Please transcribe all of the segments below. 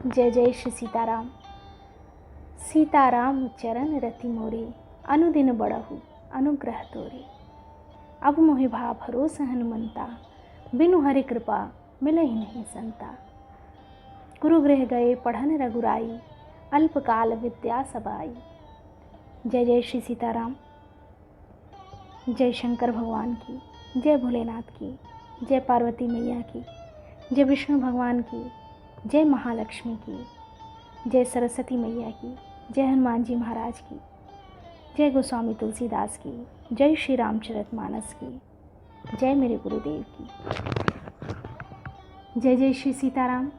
जय जय श्री सीताराम। सीताराम चरण रति मोरे, अनुदिन बड़हु अनुग्रह तोरे। अब मोहि भा भरोसा हनुमंता, बिनु हरि कृपा मिलहि नहीं संता। गुरु गृह गए पढ़न रघुराई, अल्पकाल विद्या सबाई। जय जय श्री सीताराम। जय शंकर भगवान की, जय भोलेनाथ की, जय पार्वती मैया की, जय विष्णु भगवान की, जय महालक्ष्मी की, जय सरस्वती मैया की, जय हनुमान जी महाराज की, जय गोस्वामी तुलसीदास की, जय श्री रामचरितमानस की, जय मेरे गुरुदेव की। जय जय श्री सीताराम।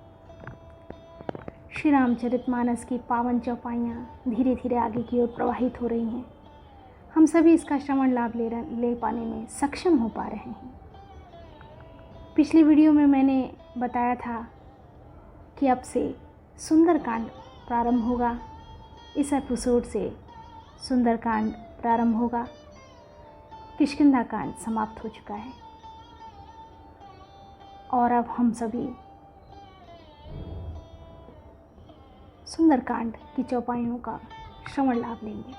श्री रामचरितमानस की पावन चौपाइयाँ धीरे धीरे आगे की ओर प्रवाहित हो रही हैं। हम सभी इसका श्रवण लाभ ले पाने में सक्षम हो पा रहे हैं। पिछली वीडियो में मैंने बताया था कि अब से सुंदरकांड प्रारंभ होगा। इस एपिसोड से सुंदरकांड प्रारंभ होगा। किष्किंधा कांड समाप्त हो चुका है और अब हम सभी सुंदरकांड की चौपाइयों का श्रवण लाभ लेंगे।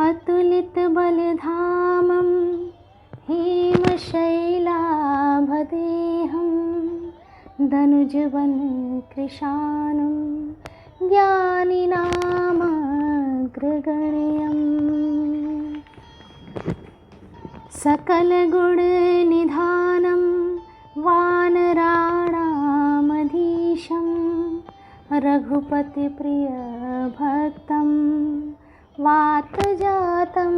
अतुलित बलधामं हेमशैलाभदेहं, दनुजवन कृशानं ज्ञानिनामग्रगण्यम्। सकलगुणनिधानं वानराणामधीशं, रघुपतिप्रियभक्तं वातजातं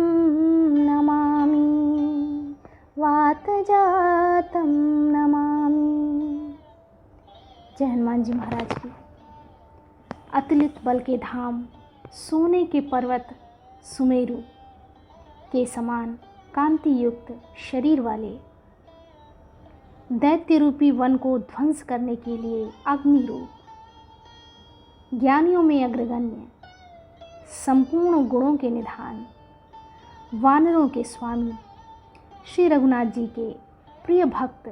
नमामि, वातजातं नमामि। जय हनुमान जी महाराज की। अतुलित बल के धाम, सोने के पर्वत सुमेरु के समान कांति युक्त शरीर वाले, दैत्य रूपी वन को ध्वंस करने के लिए अग्नि रूप, ज्ञानियों में अग्रगण्य, संपूर्ण गुणों के निधान, वानरों के स्वामी श्री रघुनाथ जी के प्रिय भक्त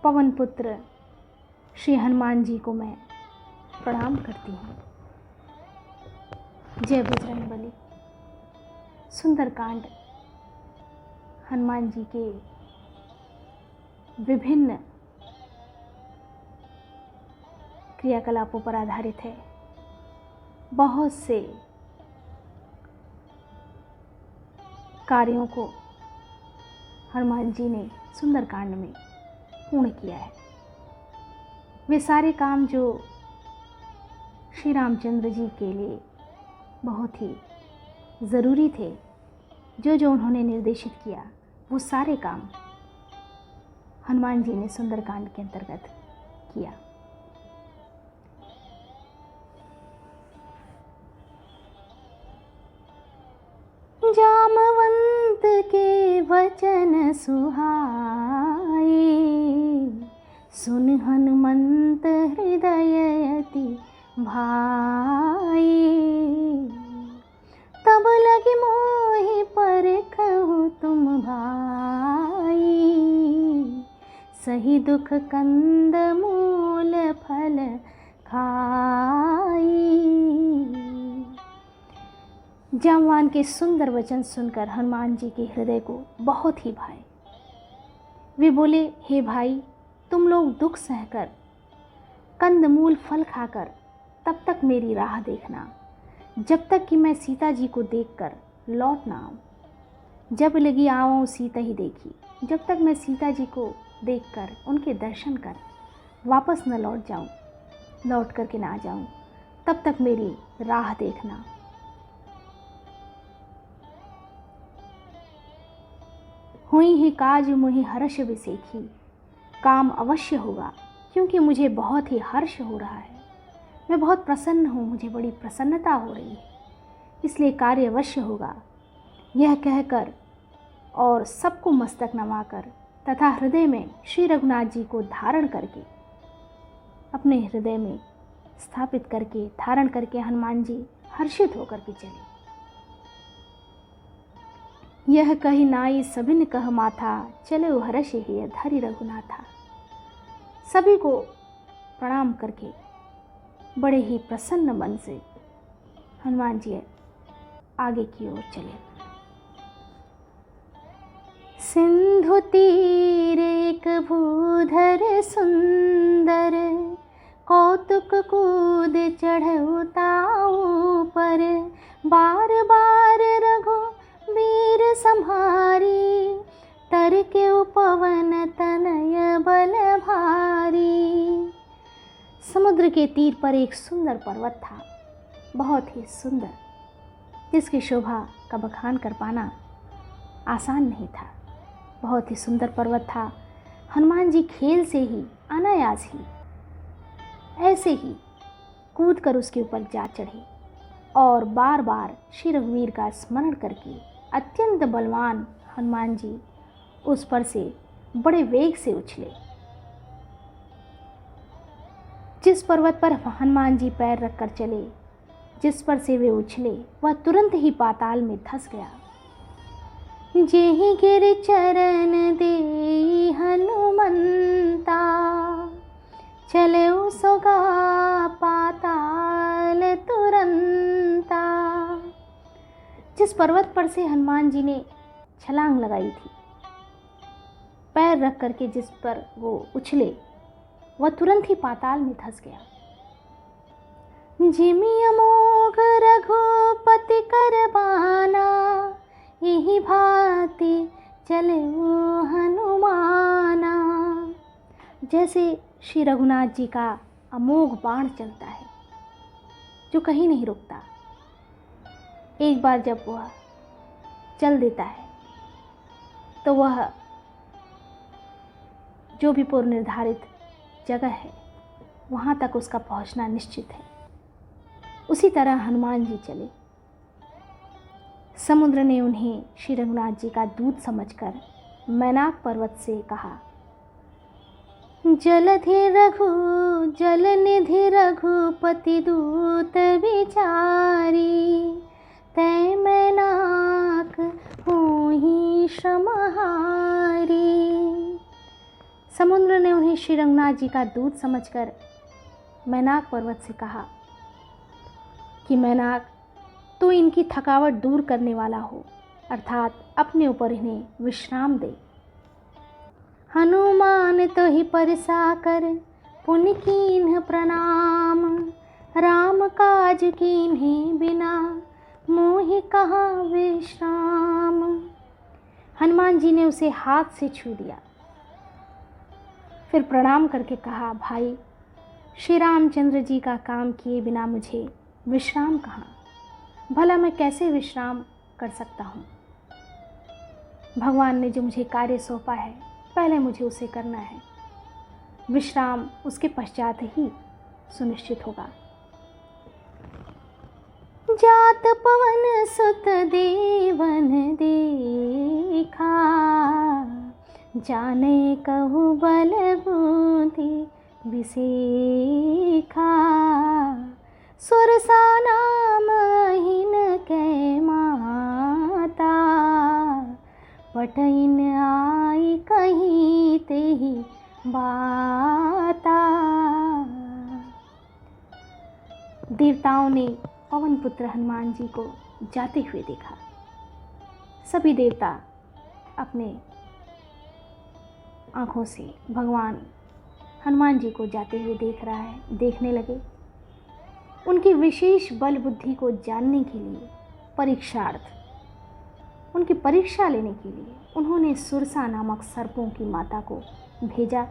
पवन पुत्र श्री हनुमान जी को मैं प्रणाम करती हूँ। जय बजरंगबली। सुंदरकांड हनुमान जी के विभिन्न क्रियाकलापों पर आधारित है। बहुत से कार्यों को हनुमान जी ने सुंदरकांड में पूर्ण किया है। वे सारे काम जो श्री रामचंद्र जी के लिए बहुत ही ज़रूरी थे, जो उन्होंने निर्देशित किया, वो सारे काम हनुमान जी ने सुंदरकांड के अंतर्गत किया। जामवंत के वचन सुहाए, सुन हनुमंत हृदय अति भाई। तब लगी मोहि परखहु तुम भाई, सही दुख कंद मूल फल खाई। जामवान के सुंदर वचन सुनकर हनुमान जी के हृदय को बहुत ही भाए। वे बोले, हे भाई, तुम लोग दुख सहकर, कंदमूल फल खाकर तब तक मेरी राह देखना, जब तक कि मैं सीता जी को देखकर लौट ना आऊँ। जब लगी आऊँ सीता ही देखी, जब तक मैं सीता जी को देखकर उनके दर्शन कर वापस न लौट जाऊँ, लौट करके ना आ जाऊँ, तब तक मेरी राह देखना। हुई ही काज मुहि हर्ष विसेखी, काम अवश्य होगा, क्योंकि मुझे बहुत ही हर्ष हो रहा है। मैं बहुत प्रसन्न हूँ, मुझे बड़ी प्रसन्नता हो रही है, इसलिए कार्य अवश्य होगा। यह कहकर और सबको मस्तक नवाकर तथा हृदय में श्री रघुनाथ जी को धारण करके, अपने हृदय में स्थापित करके, धारण करके हनुमान जी हर्षित होकर के चले। यह कही नाई सभिन कह माथा, चले हर्ष ही धरि रघुनाथा। सभी को प्रणाम करके बड़े ही प्रसन्न मन से हनुमान जी आगे की ओर चले। सिंधु तीर एक भूधर सुंदर, कौतुक कूद चढ़उताऊ पर। बार बार रघुबीर संहारी, तर के उपवन तनय बल भारी। समुद्र के तीर पर एक सुंदर पर्वत था, बहुत ही सुंदर, जिसकी शोभा का बखान कर पाना आसान नहीं था। बहुत ही सुंदर पर्वत था। हनुमान जी खेल से ही, अनायास ही, ऐसे ही कूद कर उसके ऊपर जा चढ़े और बार बार श्री रघुवीर का स्मरण करके अत्यंत बलवान हनुमान जी उस पर से बड़े वेग से उछले। जिस पर्वत पर हनुमान जी पैर रखकर चले, जिस पर से वे उछले, वह तुरंत ही पाताल में धंस गया। जेहि गिर चरण देई हनुमंता, चले सोगा पाताल तुरंता। जिस पर्वत पर से हनुमान जी ने छलांग लगाई थी, पैर रख करके जिस पर वो उछले, वह तुरंत ही पाताल में धंस गया। जिमि अमोघ रघुपति करबाना, यही भांति चले हनुमाना। जैसे श्री रघुनाथ जी का अमोघ बाण चलता है, जो कहीं नहीं रुकता। एक बार जब वह चल देता है तो वह जो भी पूर्व निर्धारित जगह है वहाँ तक उसका पहुँचना निश्चित है। उसी तरह हनुमान जी चले। समुद्र ने उन्हें श्री रघुनाथ जी का दूत समझकर मैनाक पर्वत से कहा, जलधि रघु जल निधि रघुपति दूत विचारी, तै मैनाक होहि श्रमहारी। समुद्र ने उन्हें श्री रघुनाथ जी का दूत समझकर मैनाक पर्वत से कहा कि मैनाक, तू इनकी थकावट दूर करने वाला हो, अर्थात अपने ऊपर इन्हें विश्राम दे। हनुमान तो ही परसा कर पुनि कीन्ह प्रणाम, राम काज कीन्हे बिना मोहि कहाँ विश्राम। हनुमान जी ने उसे हाथ से छू दिया, फिर प्रणाम करके कहा, भाई, श्री रामचंद्र जी का काम किए बिना मुझे विश्राम कहाँ? भला मैं कैसे विश्राम कर सकता हूँ? भगवान ने जो मुझे कार्य सौंपा है, पहले मुझे उसे करना है। विश्राम उसके पश्चात ही सुनिश्चित होगा। जात पवन सुत देवन देखा, जाने कहु बल बुद्धि विसेखा। सुरसा नाम अहिन कै माता, पटइन आई कहीं तेहि बाता। देवताओं ने पवन पुत्र हनुमान जी को जाते हुए देखा। सभी देवता अपने आँखों से भगवान हनुमान जी को जाते हुए देखने लगे। उनकी विशेष बल बुद्धि को जानने के लिए परीक्षार्थ, उनकी परीक्षा लेने के लिए उन्होंने सुरसा नामक सर्पों की माता को भेजा।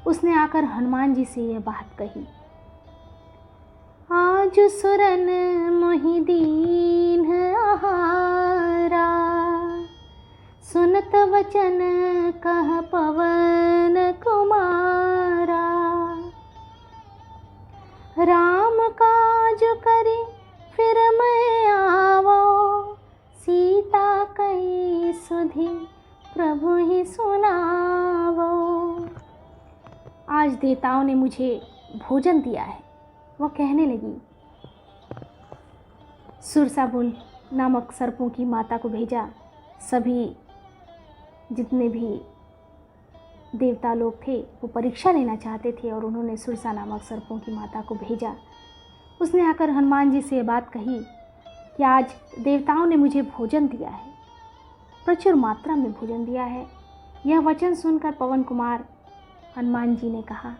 उसने आकर हनुमान जी से यह बात कही, आज सुरन मोहि दीन आहारा, सुनत वचन कह पवन कुमारा। राम काज करे फिर मैं आवो, सीता कई सुधि प्रभु ही सुनावो। आज देवताओं ने मुझे भोजन दिया है। वह कहने लगी, सुरसाबुल नामक सर्पों की माता को भेजा सभी जितने भी देवता लोग थे वो परीक्षा लेना चाहते थे और उन्होंने सुरसा नामक सर्पों की माता को भेजा। उसने आकर हनुमान जी से ये बात कही कि आज देवताओं ने मुझे भोजन दिया है, प्रचुर मात्रा में भोजन दिया है। यह वचन सुनकर पवन कुमार हनुमान जी ने कहा,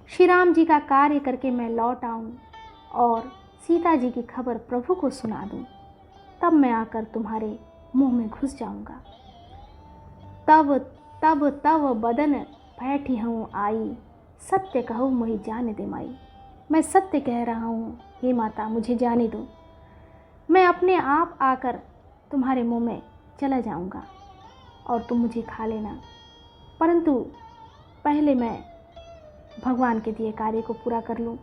श्री राम जी का कार्य करके मैं लौट आऊं और सीता जी की खबर प्रभु को सुना दूं, तब मैं आकर तुम्हारे मुंह में घुस जाऊंगा। तब तब तब बदन बैठी हूँ आई, सत्य कहूँ मोहि जाने दे माई। मैं सत्य कह रहा हूँ हे माता, मुझे जाने दो। मैं अपने आप आकर तुम्हारे मुंह में चला जाऊंगा और तुम मुझे खा लेना, परंतु पहले मैं भगवान के दिए कार्य को पूरा कर लूं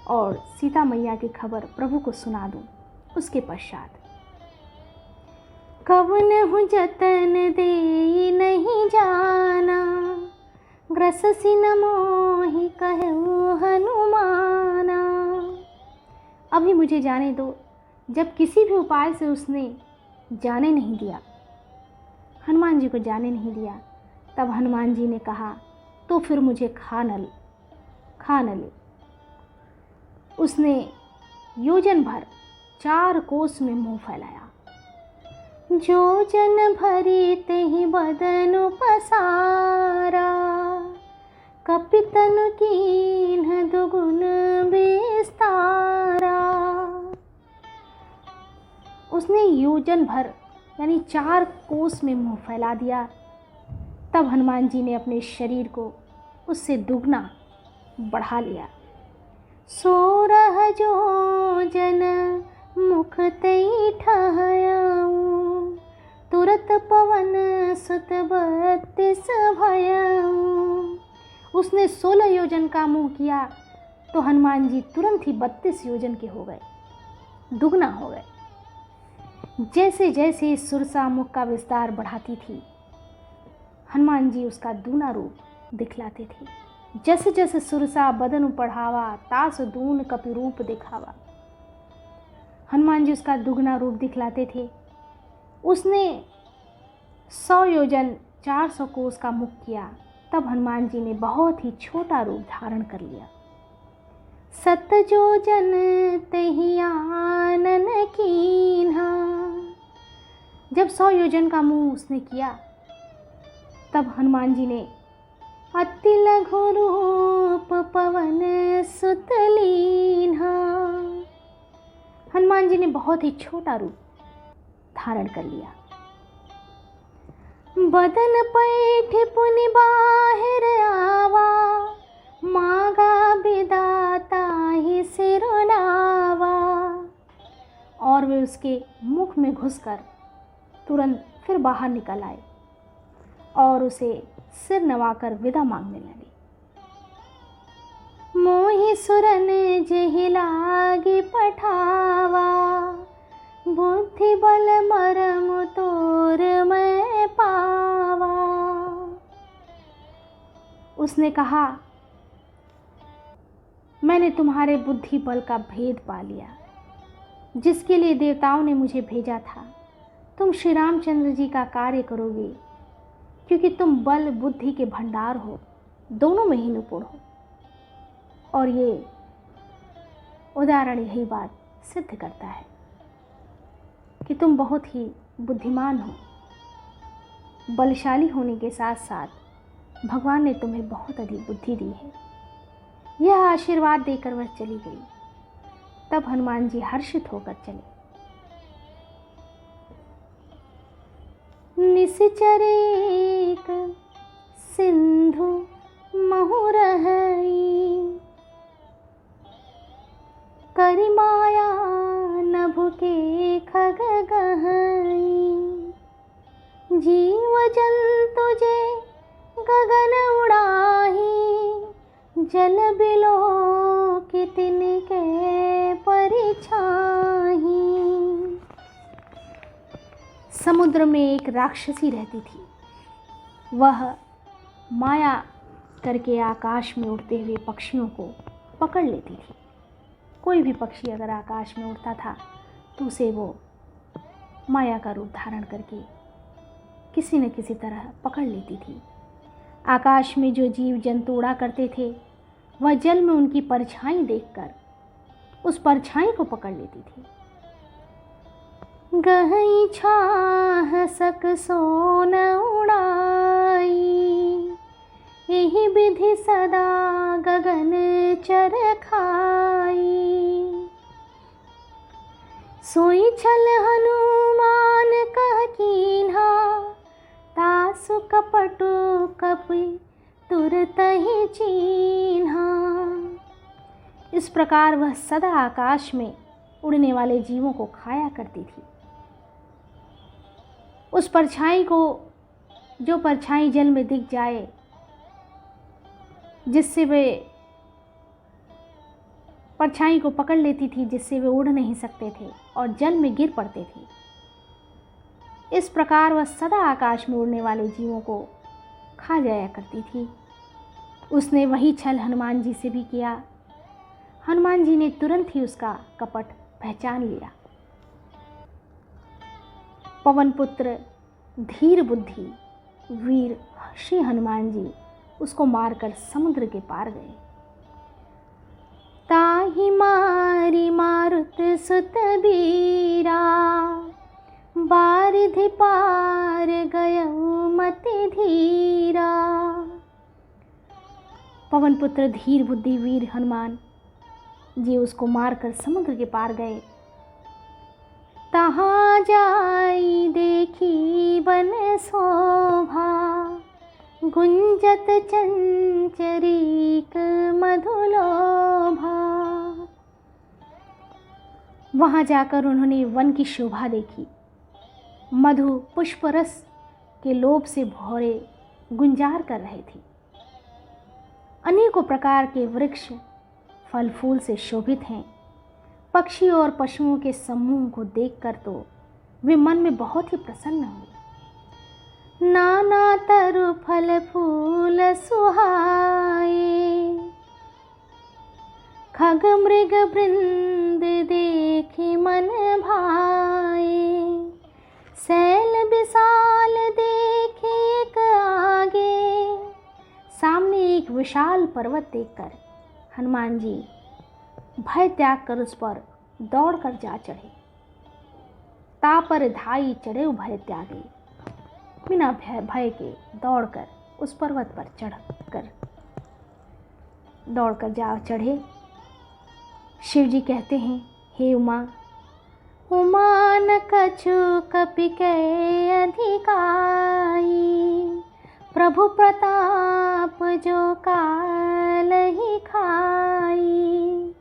और सीता मैया की खबर प्रभु को सुना दूं। उसके पश्चात कवन हूँ जतन दे नहीं जाना, ग्रससि न मोहि कहूँ हनुमाना। अभी मुझे जाने दो। जब किसी भी उपाय से उसने जाने नहीं दिया, हनुमान जी को जाने नहीं दिया, तब हनुमान जी ने कहा तो फिर मुझे खा न ले। उसने योजन भर 4 कोस में मुंह फैलाया। जो जन भरी तेहि बदन पसारा, कपितन कीन्ह दुगुन विस्तारा। उसने योजन भर यानी 4 कोस में मुंह फैला दिया। तब हनुमान जी ने अपने शरीर को उससे दुगना बढ़ा लिया। 16 जो जन मुख तई ठहयाऊं, तुरत पवन सुत 32 भयाऊं। उसने 16 योजन का मुंह किया तो हनुमान जी तुरंत ही 32 योजन के हो गए, दुगना हो गए। जैसे जैसे सुरसा मुख का विस्तार बढ़ाती थी, हनुमान जी उसका दूना रूप दिखलाते थे। जैसे जैसे सुरसा बदन बढ़ावा, तास दून कपि रूप दिखावा, हनुमान जी उसका दुगना रूप दिखलाते थे। उसने 100 योजन 400 कोस का मुख किया, तब हनुमान जी ने बहुत ही छोटा रूप धारण कर लिया। 7 योजन तहि आनन कीन्हा। जब 100 योजन का मुंह उसने किया, तब हनुमान जी ने अति लघु रूप पवन सुत लीन्हा। हनुमान जी ने बहुत ही छोटा रूप धारण कर लिया। बदन पैठ पुनि बाहिर आवा, मांगा विदाता ही सिरुनावा। और वे उसके मुख में घुसकर तुरंत फिर बाहर निकल आए और उसे सिर नवाकर विदा मांगने लगे। मोहि सुरन जेहि लागी पठावा, बुद्धि बल मरम तोर मैं पावा। उसने कहा, मैंने तुम्हारे बुद्धि बल का भेद पा लिया, जिसके लिए देवताओं ने मुझे भेजा था। तुम श्री रामचंद्र जी का कार्य करोगे, क्योंकि तुम बल बुद्धि के भंडार हो, दोनों में ही निपुण हो। और ये उदाहरण यही बात सिद्ध करता है कि तुम बहुत ही बुद्धिमान हो। बलशाली होने के साथ साथ भगवान ने तुम्हें बहुत अधिक बुद्धि दी है। यह आशीर्वाद देकर वह चली गई। तब हनुमान जी हर्षित होकर चले। निश्चर एक सिंधु महु रहई, करि माया नभु के खग गहई। जीव जंतु जे गगन उड़ाही, जल बिलो कि तिनके परिछाही। समुद्र में एक राक्षसी रहती थी। वह माया करके आकाश में उड़ते हुए पक्षियों को पकड़ लेती थी। कोई भी पक्षी अगर आकाश में उड़ता था तो उसे वो माया का रूप धारण करके किसी न किसी तरह पकड़ लेती थी। आकाश में जो जीव जंतु उड़ा करते थे वह जल में उनकी परछाई देखकर उस परछाई को पकड़ लेती थी। गहई छाह सक सोन उड़ाई, यही विधि सदा गगन चर खाई। सोई छल हनुमान कह कीन्हा, तासु कपटु कपि तुरत ही चीन्हा। इस प्रकार वह सदा आकाश में उड़ने वाले जीवों को खाया करती थी। उस परछाई को, जो परछाई जल में दिख जाए, जिससे वे परछाई को पकड़ लेती थी, जिससे वे उड़ नहीं सकते थे और जल में गिर पड़ते थे। इस प्रकार वह सदा आकाश में उड़ने वाले जीवों को खा जाया करती थी। उसने वही छल हनुमान जी से भी किया। हनुमान जी ने तुरंत ही उसका कपट पहचान लिया। पवन पुत्र धीर बुद्धि वीर श्री हनुमान जी उसको मारकर समुद्र के पार गए। ताहि मारी मारुत सुत बीरा, बारिधि पार गयउ मति धीरा। पवन पुत्र धीर बुद्धि वीर हनुमान जी उसको मारकर समुद्र के पार गए। तहाँ जाई देखी वन शोभा, गुंजत चंचरीक मधुलोभा। वहाँ जाकर उन्होंने वन की शोभा देखी। मधु पुष्प रस के लोभ से भौरे गुंजार कर रहे थे। अनेकों प्रकार के वृक्ष फल फूल से शोभित हैं। पक्षी और पशुओं के समूह को देखकर तो वे मन में बहुत ही प्रसन्न हुए। नाना तरु फल फूल सुहाए, खग मृग वृंद देखी मन भाए। सैल विशाल देखे एक आगे, सामने एक विशाल पर्वत देखकर हनुमान जी भय त्याग कर उस पर दौड़कर जा चढ़े। तापर धाई चढ़े भय त्यागे, बिना भय के दौड़कर उस पर्वत पर दौड़कर जा चढ़े। शिव जी कहते हैं, हे उमा, उमा न कछु कपि कै अधिकाई। प्रभु प्रताप जो काल ही खाई।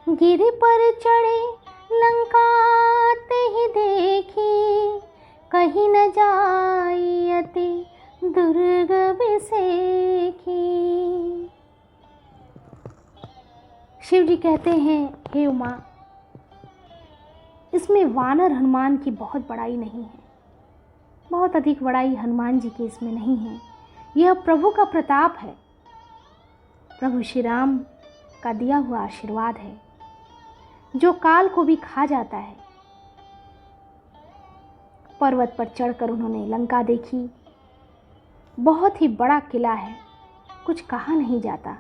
गिरि पर चढ़े लंका ते ही देखी, कहीं न जाई अति दुर्ग बिसेखी। शिव जी कहते हैं, हे उमा, इसमें वानर हनुमान की बहुत बड़ाई नहीं है, बहुत अधिक बड़ाई हनुमान जी की इसमें नहीं है। यह प्रभु का प्रताप है, प्रभु श्री राम का दिया हुआ आशीर्वाद है, जो काल को भी खा जाता है। पर्वत पर चढ़कर उन्होंने लंका देखी। बहुत ही बड़ा किला है, कुछ कहा नहीं जाता।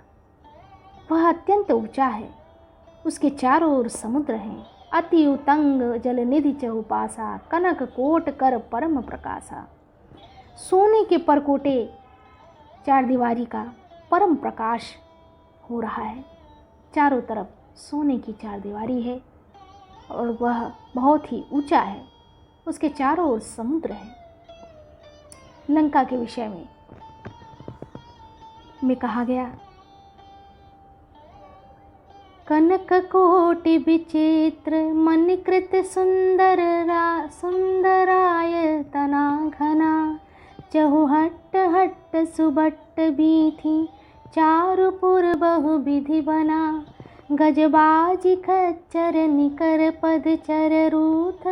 वह अत्यंत ऊंचा है, उसके चारों ओर समुद्र हैं। अति उतंग जल निधि चहुपासा, कनक कोट कर परम प्रकाशा। सोने के परकोटे चार दीवारी का परम प्रकाश हो रहा है। चारों तरफ सोने की चार दीवारी है और वह बहुत ही ऊंचा है। उसके चारों ओर समुद्र है। लंका के विषय में कहा गया, कनक कोटि विचित्र मन कृत सुंदराय तना घना। चहु हट्ट हट्ट सुबट्ट बीथी, चारुपुर बहु विधि बना। गजबाजी खच्चर निकर पद चर रूथ,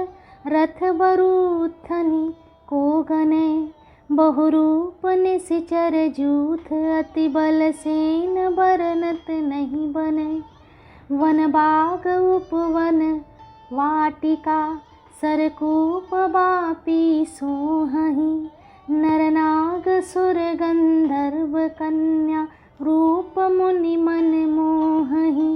रथ बरूथनी को गने। बहुरूप निशिचर जूथ, अति बल सेन बरनत नहीं बने। वन बाग उपवन वाटिका, सरकूप बापी सोहहि, नरनाग सुर गंधर्व कन्या, रूप मुनि मन मोहहि।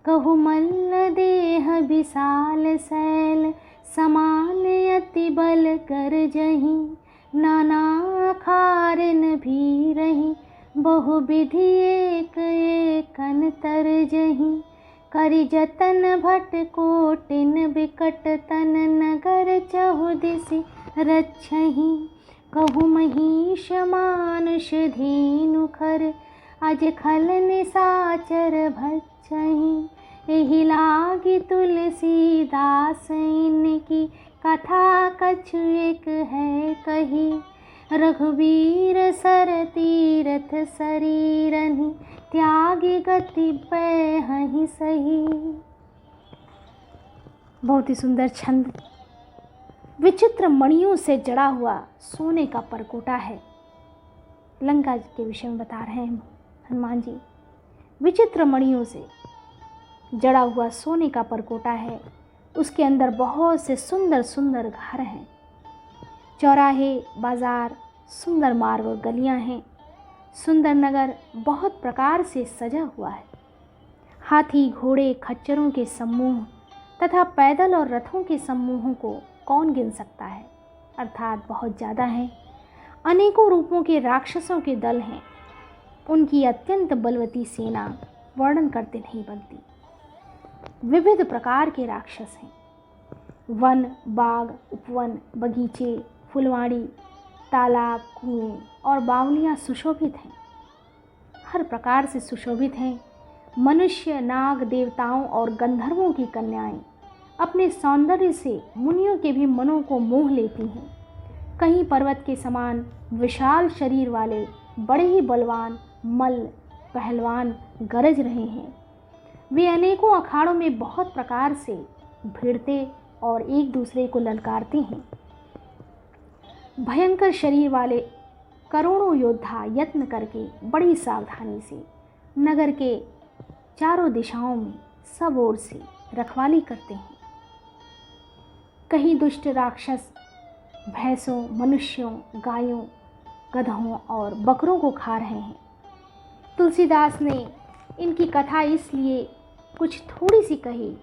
कहु मल्ल देह विशाल शैल, समान अति बल कर जहि। नाना खारिन भी रही, बहु विधि एक एकन तरजहि। करि जतन भट कोटिन बिकट तन, नगर चहुदिसि रक्षहि। कहु महिष मानुष धेनु खर, अज खल निसाचर भक्षहि। एहि लागी तुलसीदास इनकी, कथा कछु एक है कही। रघुवीर सर तीरथ शरीरहि, त्यागी गति पैहि सही। बहुत ही सुंदर छंद। विचित्र मणियों से जड़ा हुआ सोने का परकोटा है। लंका के विषय में बता रहे हैं हनुमान जी। विचित्र मणियों से जड़ा हुआ सोने का परकोटा है। उसके अंदर बहुत से सुंदर सुंदर घर हैं, चौराहे, बाजार, सुंदर मार्ग और गलियां हैं। सुंदर नगर बहुत प्रकार से सजा हुआ है। हाथी, घोड़े, खच्चरों के समूह तथा पैदल और रथों के समूहों को कौन गिन सकता है, अर्थात बहुत ज़्यादा हैं। अनेकों रूपों के राक्षसों के दल हैं। उनकी अत्यंत बलवती सेना वर्णन करते नहीं बनती। विविध प्रकार के राक्षस हैं। वन, बाग, उपवन, बगीचे, फुलवाड़ी, तालाब, कुएं और बावलियाँ सुशोभित हैं। हर प्रकार से सुशोभित हैं। मनुष्य, नाग, देवताओं और गंधर्वों की कन्याएं अपने सौंदर्य से मुनियों के भी मनों को मोह लेती हैं। कहीं पर्वत के समान विशाल शरीर वाले बड़े ही बलवान मल्ल, पहलवान गरज रहे हैं। वे अनेकों अखाड़ों में बहुत प्रकार से भिड़ते और एक दूसरे को ललकारते हैं। भयंकर शरीर वाले करोड़ों योद्धा यत्न करके बड़ी सावधानी से नगर के चारों दिशाओं में सब ओर से रखवाली करते हैं। कहीं दुष्ट राक्षस भैंसों, मनुष्यों, गायों, गधों और बकरों को खा रहे हैं। तुलसीदास ने इनकी कथा इसलिए कुछ थोड़ी सी कही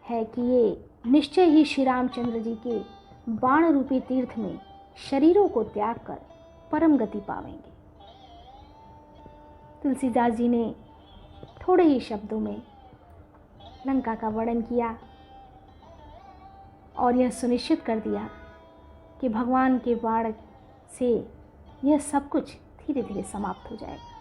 है कि ये निश्चय ही श्री रामचंद्र जी के बाण रूपी तीर्थ में शरीरों को त्याग कर परम गति पावेंगे। तुलसीदास जी ने थोड़े ही शब्दों में लंका का वर्णन किया और यह सुनिश्चित कर दिया कि भगवान के बाण से यह सब कुछ धीरे धीरे समाप्त हो जाएगा।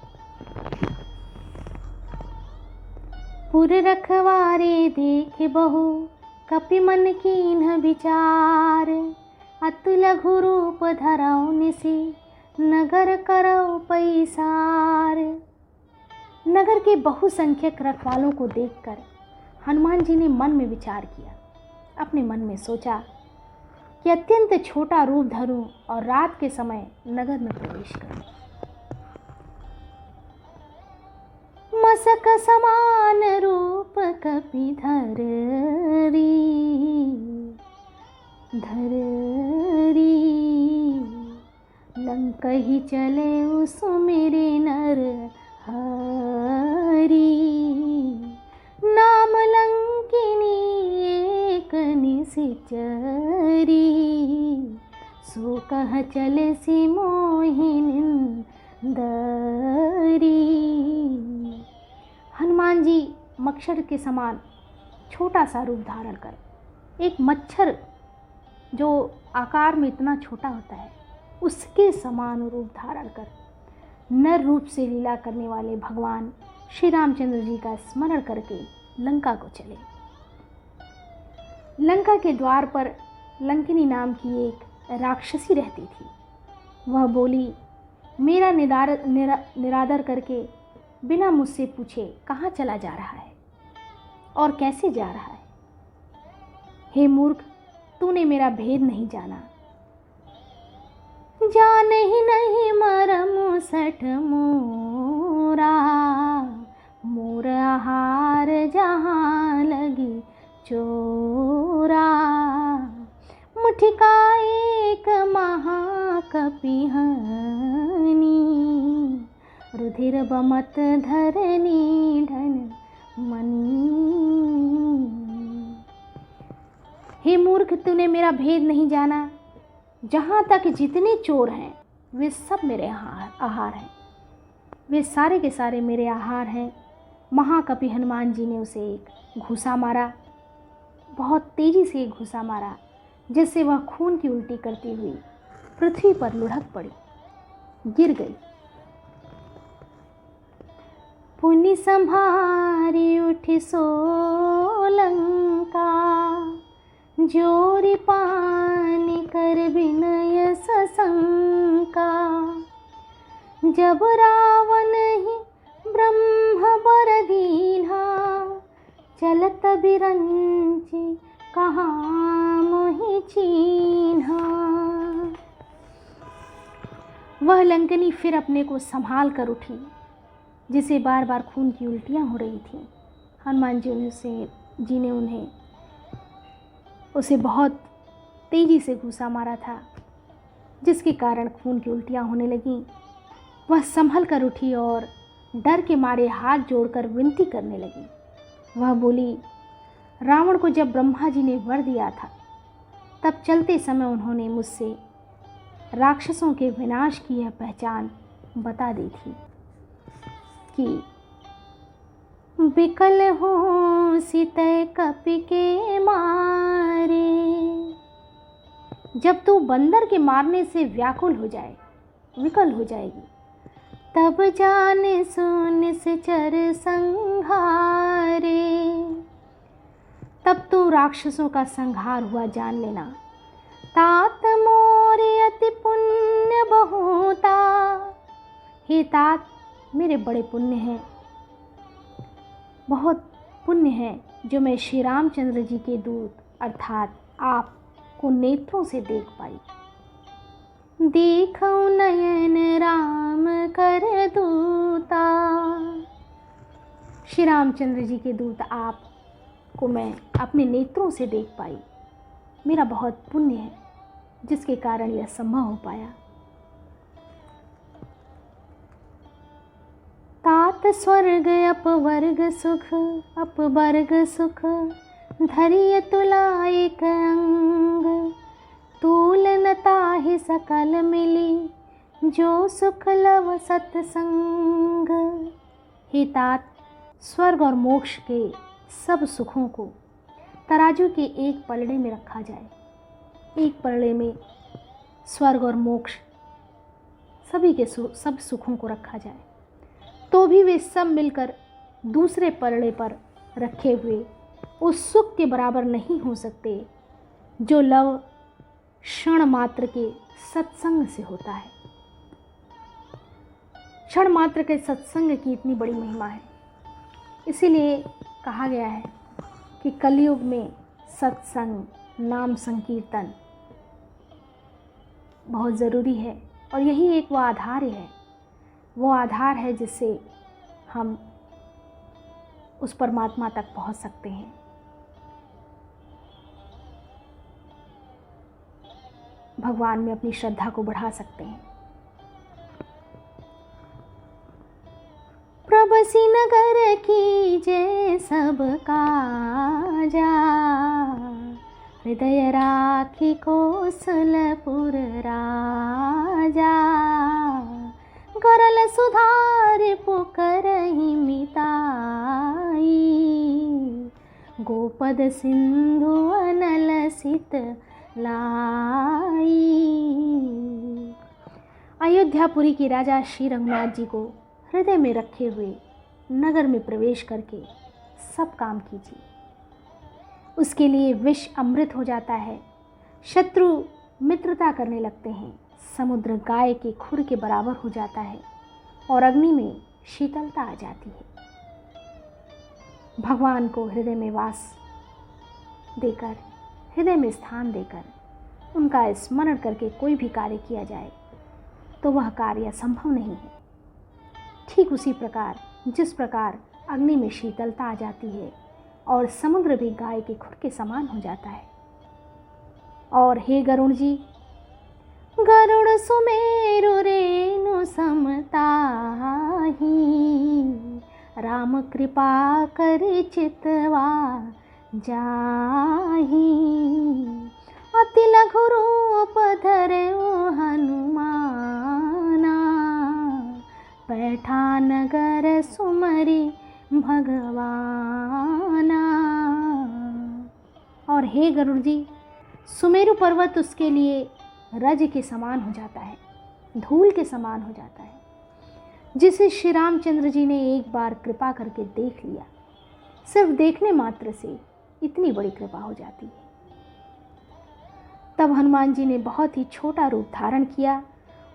पुर रखवारे देख बहु, कपि मन कीन्ह विचार। अतु लघु रूप धरौ निसि, नगर करौ पैसार। नगर के बहुसंख्यक रखवालों को देखकर हनुमान जी ने मन में विचार किया। अपने मन में सोचा कि अत्यंत छोटा रूप धरूं और रात के समय नगर में प्रवेश करूं। मसक समान रूप कपि धरी, लंकहि चले सुमिरि नर हरि। नाम लंकिनी एक निसिचरी, सो कह चले सी मोहिनी दरी। हनुमान जी मच्छर के समान छोटा सा रूप धारण कर, एक मच्छर जो आकार में इतना छोटा होता है उसके समान रूप धारण कर नर रूप से लीला करने वाले भगवान श्री रामचंद्र जी का स्मरण करके लंका को चले। लंका के द्वार पर लंकिनी नाम की एक राक्षसी रहती थी। वह बोली, मेरा निरादर करके बिना मुझसे पूछे कहाँ चला जा रहा है और कैसे जा रहा है? हे मूर्ख, तूने मेरा भेद नहीं जाना। जान ही नहीं मरम सठ मोरा, मोर आहार जहाँ लगी चोरा। मुठिका एक महाकपि हनी, रुधिर बमत धरनी ढन मनी। हे मूर्ख, तूने मेरा भेद नहीं जाना। जहाँ तक जितने चोर हैं वे सब मेरे आहार हैं, वे सारे के सारे मेरे आहार हैं। महाकपि हनुमान जी ने उसे एक घूसा मारा, बहुत तेज़ी से एक घूसा मारा, जिससे वह खून की उल्टी करती हुई पृथ्वी पर लुढ़क पड़ी, गिर गई। पुनि संभारी उठी सोलंका, जोरी पानी कर विनय सशंका। जब रावण ही ब्रह्म बर दीन्हा, चलत बिरंची कहाँ मोहि चीन्हा। वह लंकनी फिर अपने को संभाल कर उठी, जिसे बार बार खून की उल्टियाँ हो रही थीं। हनुमान जी ने उसे बहुत तेज़ी से घूसा मारा था, जिसके कारण खून की उल्टियाँ होने लगीं। वह संभल कर उठी और डर के मारे हाथ जोड़कर विनती करने लगी। वह बोली, रावण को जब ब्रह्मा जी ने वर दिया था, तब चलते समय उन्होंने मुझसे राक्षसों के विनाश की यह पहचान बता दी थी कि विकल हो सीतय कपि के मारे। जब तू बंदर के मारने से व्याकुल हो जाए, विकल हो जाएगी, तब जाने सुन चर संहारे। तब तो राक्षसों का संहार हुआ जान लेना। तात मोरे अति पुण्य बहुता, हे तात मेरे बड़े पुण्य हैं, बहुत पुण्य है जो मैं श्री रामचंद्र जी के दूत अर्थात आप को नेत्रों से देख पाई। देखऊं नयन राम कर दूता, श्री रामचंद्र जी के दूत आप को मैं अपने नेत्रों से देख पाई। मेरा बहुत पुण्य है जिसके कारण यह संभव हो पाया। तात स्वर्ग अपवर्ग सुख, अपवर्ग सुख धरिय तुला एक अंग। तूलन ताहि सकल मिली, जो सुख लव सत्संग। हे तात, स्वर्ग और मोक्ष के सब सुखों को तराजू के एक पलड़े में रखा जाए। एक पलड़े में स्वर्ग और मोक्ष सभी के सब सुखों को रखा जाए, तो भी वे सब मिलकर दूसरे पलड़े पर रखे हुए उस सुख के बराबर नहीं हो सकते जो लव क्षण मात्र के सत्संग से होता है। क्षण मात्र के सत्संग की इतनी बड़ी महिमा है, इसीलिए कहा गया है कि कलयुग में सत्संग, नाम संकीर्तन बहुत ज़रूरी है। और यही एक वो आधार है, वो आधार है जिससे हम उस परमात्मा तक पहुंच सकते हैं। भगवान में अपनी श्रद्धा को बढ़ा सकते हैं। प्रभसी नगर की जय सब काजा, हृदय राखी कौशलपुर राजा। गरल सुधार पुकरहि मिताई, गोपद सिंधु अनल सित लाई। अयोध्यापुरी के राजा श्री रघुनाथ जी को हृदय में रखे हुए नगर में प्रवेश करके सब काम कीजिए। उसके लिए विष अमृत हो जाता है, शत्रु मित्रता करने लगते हैं, समुद्र गाय के खुर के बराबर हो जाता है और अग्नि में शीतलता आ जाती है। भगवान को हृदय में वास देकर, हृदय में स्थान देकर उनका स्मरण करके कोई भी कार्य किया जाए तो वह कार्य संभव नहीं है। ठीक उसी प्रकार जिस प्रकार अग्नि में शीतलता आ जाती है और समुद्र भी गाय के खुर के समान हो जाता है, और हे गरुड़ जी, गरुड़ सुमेरु रेणु समताही, राम कृपा करि चितवा जाही, अति लघु रूप धरऊ हनुमाना, बैठा नगर सुमरि भगवाना। और हे गरुड़ जी, सुमेरु पर्वत उसके लिए रज के समान हो जाता है, धूल के समान हो जाता है, जिसे श्री रामचंद्र जी ने एक बार कृपा करके देख लिया। सिर्फ देखने मात्र से इतनी बड़ी कृपा हो जाती है। तब हनुमान जी ने बहुत ही छोटा रूप धारण किया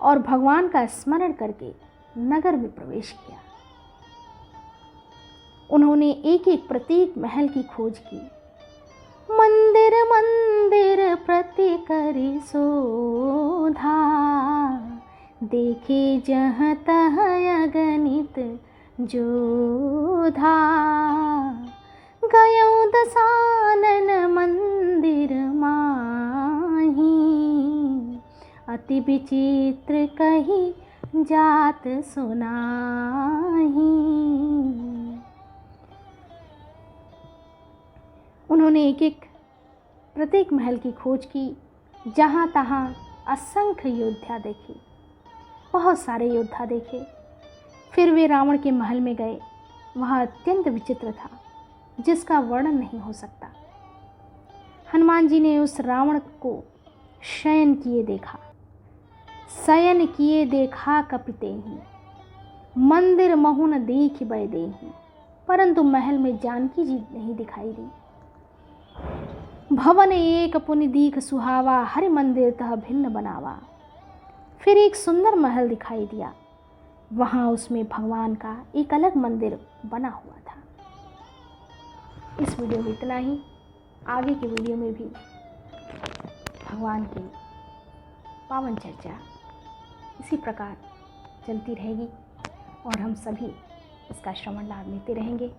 और भगवान का स्मरण करके नगर में प्रवेश किया। उन्होंने एक एक प्रत्येक महल की खोज की। मंदिर मंदिर प्रति करी शोधा, देखे जहाँ तहाँ अगणित जोधा, गयौ दसानन मंदिर माही, अति विचित्र कही जात सुनाही। उन्होंने एक एक प्रत्येक महल की खोज की, जहाँ तहाँ असंख्य योद्धा देखे, बहुत सारे योद्धा देखे। फिर वे रावण के महल में गए। वह अत्यंत विचित्र था, जिसका वर्णन नहीं हो सकता। हनुमान जी ने उस रावण को शयन किए देखा, शयन किए देखा कपितेहि, मंदिर महु न देख बै देहि, परंतु महल में जानकी जी नहीं दिखाई दी। भवन एक पुनि दीख सुहावा, हरि मंदिर तह भिन्न बनावा। फिर एक सुंदर महल दिखाई दिया, वहाँ उसमें भगवान का एक अलग मंदिर बना हुआ था। इस वीडियो में इतना ही। आगे के वीडियो में भी भगवान की पावन चर्चा इसी प्रकार चलती रहेगी और हम सभी इसका श्रवण लाभ लेते रहेंगे।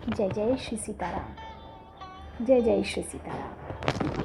जय जय श्री सीताराम। जय जय श्री सीताराम।